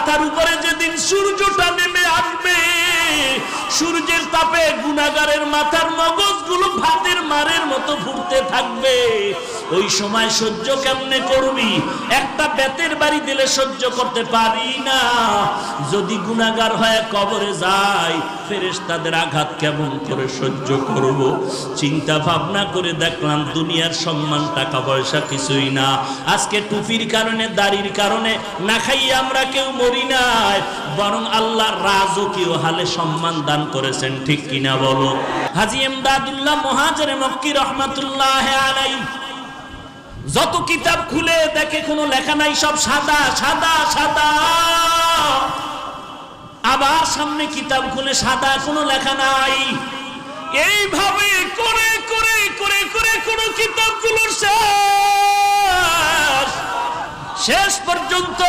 মাথার উপরে যেদিন সূর্যটা নেমে আসবে, সূর্যের তাপে গুনাহগারের মাথার মগজগুলো ভাতের মারের মতো ফুটতে থাকবে। ওই সময় সহ্য কেমনে করবি? একটা বেতের বাড়ি দিলে সহ্য করতে পারি না। যদি গুনাহগার হয়ে কবরে যায়, ফেরেশতাদের আঘাত কেমন করে সহ্য করব? চিন্তা ভাবনা করে দেখলাম দুনিয়ার সম্মান টাকা পয়সা কিছুই না। আজকে টুপির কারণে, দাড়ির কারণে না খাইয়ে আমরা কেউ মরি নাই, বরং আল্লাহ রাজকীয় হালে সম্মান দান করেছেন। ঠিক কিনা বলো? হাজী ইমদাদুল্লাহ মুহাজিরে মক্কি রহমাতুল্লাহ আলাইহি যত কিতাব খুলে দেখে কোনো লেখা নাই, সব সাদা সাদা সাদা। আবার সামনে কিতাব খুলে সাদা, কোনো লেখা নাই। এইভাবে করে করে করে করে কোনো কিতাবগুলোর শেষ পর্যন্ত